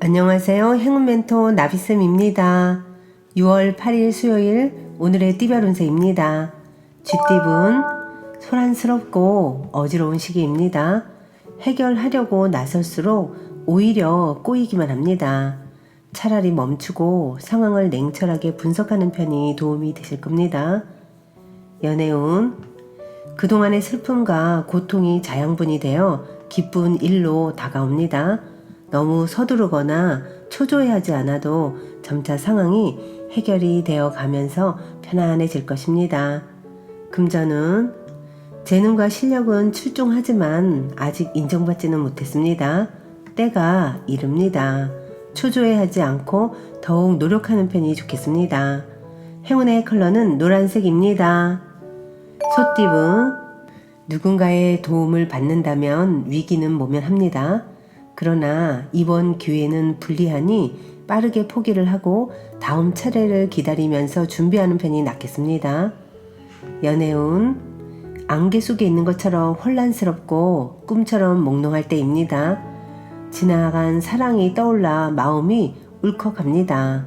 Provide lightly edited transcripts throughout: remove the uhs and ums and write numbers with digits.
안녕하세요. 행운 멘토 나비쌤입니다. 6월 8일 수요일 오늘의 띠별 운세입니다. 쥐띠분 소란스럽고 어지러운 시기입니다. 해결하려고 나설수록 오히려 꼬이기만 합니다. 차라리 멈추고 상황을 냉철하게 분석하는 편이 도움이 되실 겁니다. 연애운 그동안의 슬픔과 고통이 자양분이 되어 기쁜 일로 다가옵니다. 너무 서두르거나 초조해하지 않아도 점차 상황이 해결이 되어 가면서 편안해질 것입니다. 금전은 재능과 실력은 출중하지만 아직 인정받지는 못했습니다. 때가 이릅니다. 초조해하지 않고 더욱 노력하는 편이 좋겠습니다. 행운의 컬러는 노란색입니다. 소띠분 누군가의 도움을 받는다면 위기는 모면합니다. 그러나 이번 기회는 불리하니 빠르게 포기를 하고 다음 차례를 기다리면서 준비하는 편이 낫겠습니다. 연애운 안개 속에 있는 것처럼 혼란스럽고 꿈처럼 몽롱할 때입니다. 지나간 사랑이 떠올라 마음이 울컥합니다.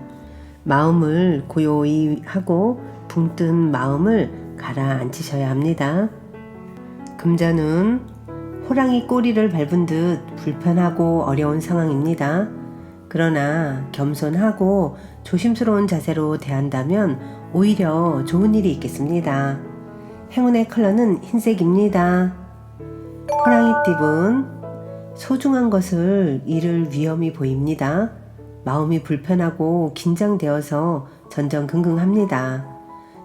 마음을 고요히 하고 붕 뜬 마음을 가라앉히셔야 합니다. 금전은 호랑이 꼬리를 밟은 듯 불편하고 어려운 상황입니다. 그러나 겸손하고 조심스러운 자세로 대한다면 오히려 좋은 일이 있겠습니다. 행운의 컬러는 흰색입니다. 호랑이띠분 소중한 것을 잃을 위험이 보입니다. 마음이 불편하고 긴장되어서 전전긍긍합니다.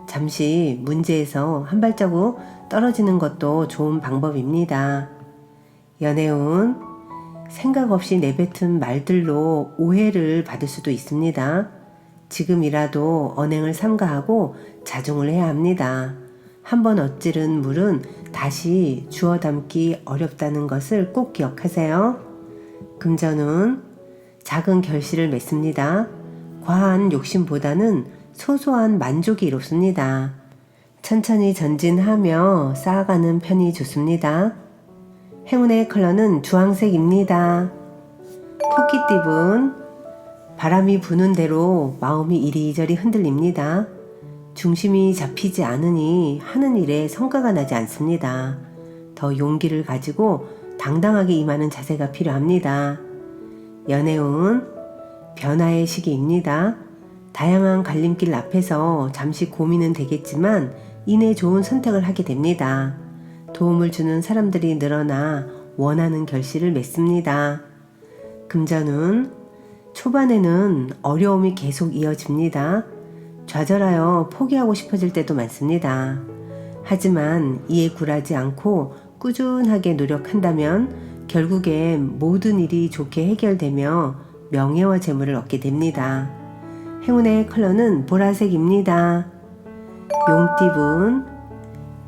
잠시 문제에서 한 발자국 떨어지는 것도 좋은 방법입니다. 연애운 생각 없이 내뱉은 말들로 오해를 받을 수도 있습니다. 지금이라도 언행을 삼가하고 자중을 해야 합니다. 한번 엇지른 물은 다시 주워 담기 어렵다는 것을 꼭 기억하세요. 금전은 작은 결실을 맺습니다. 과한 욕심보다는 소소한 만족이 이롭습니다. 천천히 전진하며 쌓아가는 편이 좋습니다. 행운의 컬러는 주황색입니다. 토끼띠분 바람이 부는 대로 마음이 이리저리 흔들립니다. 중심이 잡히지 않으니 하는 일에 성과가 나지 않습니다. 더 용기를 가지고 당당하게 임하는 자세가 필요합니다. 연애운 변화의 시기입니다. 다양한 갈림길 앞에서 잠시 고민은 되겠지만 이내 좋은 선택을 하게 됩니다. 도움을 주는 사람들이 늘어나 원하는 결실을 맺습니다. 금전은 초반에는 어려움이 계속 이어집니다. 좌절하여 포기하고 싶어질 때도 많습니다. 하지만 이에 굴하지 않고 꾸준하게 노력한다면 결국엔 모든 일이 좋게 해결되며 명예와 재물을 얻게 됩니다. 행운의 컬러는 보라색입니다. 용띠분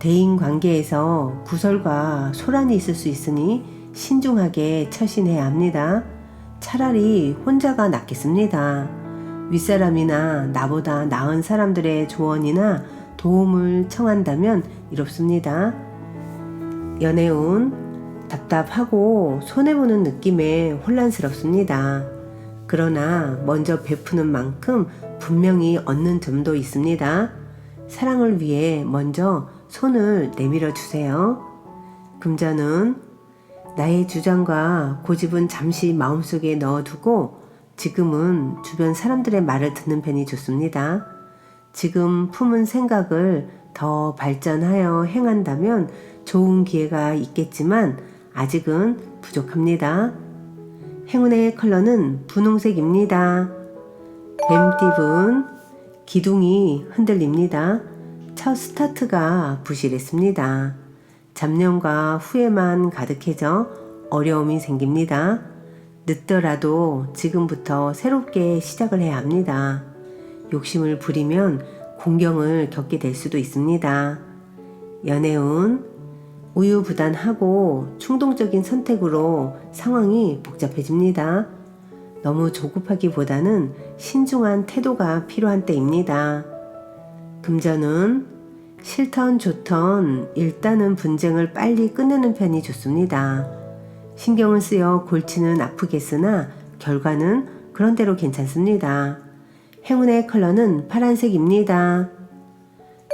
대인관계에서 구설과 소란이 있을 수 있으니 신중하게 처신해야 합니다. 차라리 혼자가 낫겠습니다. 윗사람이나 나보다 나은 사람들의 조언이나 도움을 청한다면 이롭습니다. 연애운 답답하고 손해보는 느낌에 혼란스럽습니다. 그러나 먼저 베푸는 만큼 분명히 얻는 점도 있습니다. 사랑을 위해 먼저 손을 내밀어 주세요. 금전은 나의 주장과 고집은 잠시 마음속에 넣어두고 지금은 주변 사람들의 말을 듣는 편이 좋습니다. 지금 품은 생각을 더 발전하여 행한다면 좋은 기회가 있겠지만 아직은 부족합니다. 행운의 컬러는 분홍색입니다. 뱀띠분 기둥이 흔들립니다. 첫 스타트가 부실했습니다. 잡념과 후회만 가득해져 어려움이 생깁니다. 늦더라도 지금부터 새롭게 시작을 해야 합니다. 욕심을 부리면 공경을 겪게 될 수도 있습니다. 연애운 우유부단하고 충동적인 선택으로 상황이 복잡해집니다. 너무 조급하기보다는 신중한 태도가 필요한 때입니다. 금전은 싫던 좋던 일단은 분쟁을 빨리 끝내는 편이 좋습니다. 신경을 쓰여 골치는 아프겠으나 결과는 그런 대로 괜찮습니다. 행운의 컬러는 파란색입니다.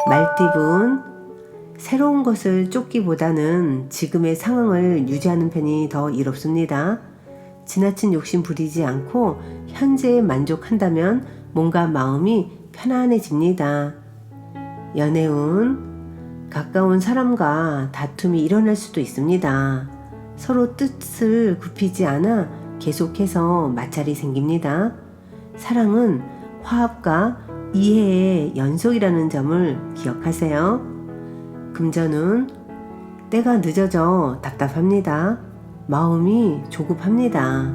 말띠분, 새로운 것을 쫓기보다는 지금의 상황을 유지하는 편이 더 이롭습니다. 지나친 욕심 부리지 않고 현재에 만족한다면 뭔가 마음이 편안해집니다. 연애운, 가까운 사람과 다툼이 일어날 수도 있습니다. 서로 뜻을 굽히지 않아 계속해서 마찰이 생깁니다. 사랑은 화합과 이해의 연속이라는 점을 기억하세요. 금전운, 때가 늦어져 답답합니다. 마음이 조급합니다.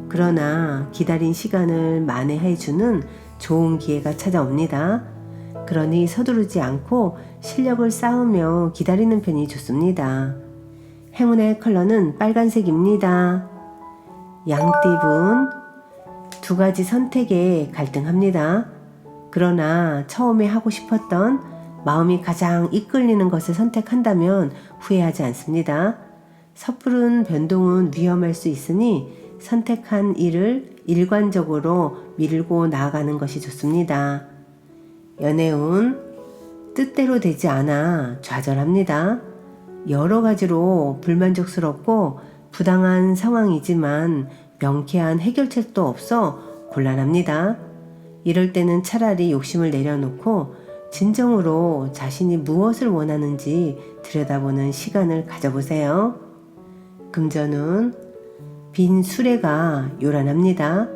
그러나 기다린 시간을 만회해주는 좋은 기회가 찾아옵니다. 그러니 서두르지 않고 실력을 쌓으며 기다리는 편이 좋습니다. 행운의 컬러는 빨간색입니다. 양띠분, 두 가지 선택에 갈등합니다. 그러나 처음에 하고 싶었던 마음이 가장 이끌리는 것을 선택한다면 후회하지 않습니다. 섣부른 변동은 위험할 수 있으니 선택한 일을 일관적으로 밀고 나아가는 것이 좋습니다. 연애운, 뜻대로 되지 않아 좌절합니다. 여러 가지로 불만족스럽고 부당한 상황이지만 명쾌한 해결책도 없어 곤란합니다. 이럴 때는 차라리 욕심을 내려놓고 진정으로 자신이 무엇을 원하는지 들여다보는 시간을 가져보세요. 금전운, 빈 수레가 요란합니다.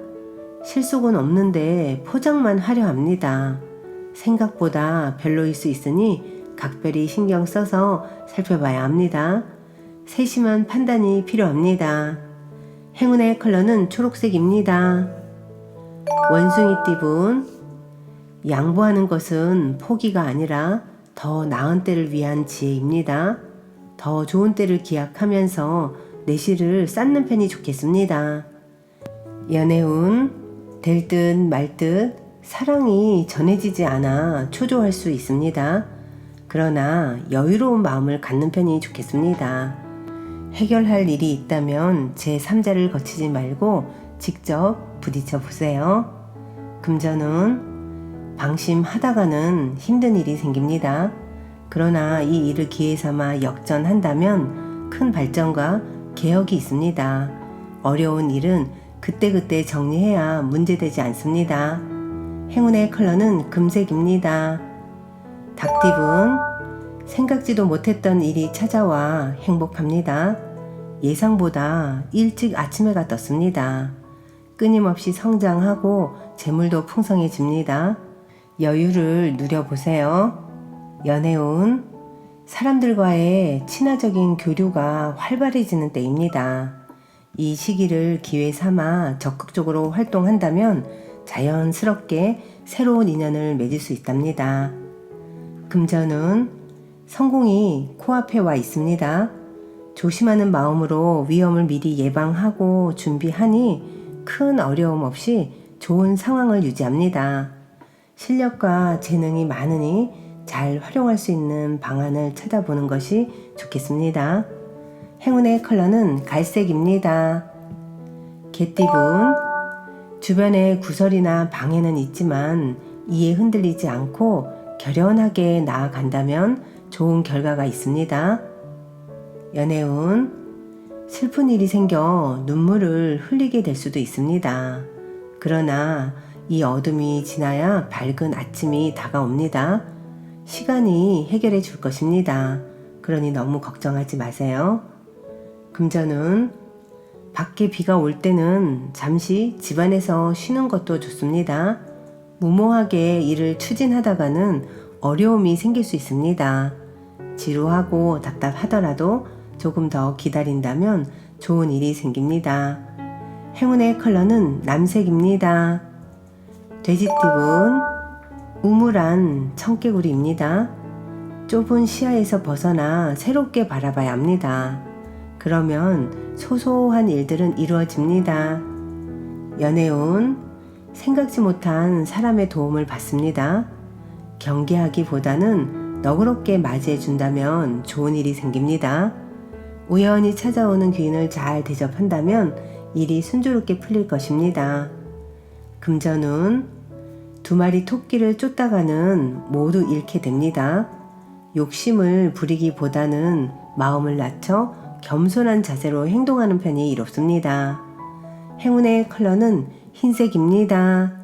실속은 없는데 포장만 화려합니다. 생각보다 별로일 수 있으니 각별히 신경 써서 살펴봐야 합니다. 세심한 판단이 필요합니다. 행운의 컬러는 초록색입니다. 원숭이띠분, 양보하는 것은 포기가 아니라 더 나은 때를 위한 지혜입니다. 더 좋은 때를 기약하면서 내실을 쌓는 편이 좋겠습니다. 연애운, 될 듯 말 듯 사랑이 전해지지 않아 초조할 수 있습니다. 그러나 여유로운 마음을 갖는 편이 좋겠습니다. 해결할 일이 있다면 제3자를 거치지 말고 직접 부딪혀 보세요. 금전운, 방심하다가는 힘든 일이 생깁니다. 그러나 이 일을 기회 삼아 역전한다면 큰 발전과 개혁이 있습니다. 어려운 일은 그때그때 정리해야 문제되지 않습니다. 행운의 컬러는 금색입니다. 닭띠분, 생각지도 못했던 일이 찾아와 행복합니다. 예상보다 일찍 아침해가 떴습니다. 끊임없이 성장하고 재물도 풍성해집니다. 여유를 누려보세요. 연애운, 사람들과의 친화적인 교류가 활발해지는 때입니다. 이 시기를 기회 삼아 적극적으로 활동한다면 자연스럽게 새로운 인연을 맺을 수 있답니다. 금전운, 성공이 코앞에 와 있습니다. 조심하는 마음으로 위험을 미리 예방하고 준비하니 큰 어려움 없이 좋은 상황을 유지합니다. 실력과 재능이 많으니 잘 활용할 수 있는 방안을 찾아보는 것이 좋겠습니다. 행운의 컬러는 갈색입니다. 개띠분, 주변에 구설이나 방해는 있지만 이에 흔들리지 않고 결연하게 나아간다면 좋은 결과가 있습니다. 연애운, 슬픈 일이 생겨 눈물을 흘리게 될 수도 있습니다. 그러나 이 어둠이 지나야 밝은 아침이 다가옵니다. 시간이 해결해 줄 것입니다. 그러니 너무 걱정하지 마세요. 금전운, 밖에 비가 올 때는 잠시 집안에서 쉬는 것도 좋습니다. 무모하게 일을 추진하다가는 어려움이 생길 수 있습니다. 지루하고 답답하더라도 조금 더 기다린다면 좋은 일이 생깁니다. 행운의 컬러는 남색입니다. 돼지띠분, 우물안 청개구리입니다. 좁은 시야에서 벗어나 새롭게 바라봐야 합니다. 그러면 소소한 일들은 이루어집니다. 연애운, 생각지 못한 사람의 도움을 받습니다. 경계하기보다는 너그럽게 맞이해준다면 좋은 일이 생깁니다. 우연히 찾아오는 귀인을 잘 대접한다면 일이 순조롭게 풀릴 것입니다. 금전운, 두 마리 토끼를 쫓다가는 모두 잃게 됩니다. 욕심을 부리기보다는 마음을 낮춰 겸손한 자세로 행동하는 편이 이롭습니다. 행운의 컬러는 흰색입니다.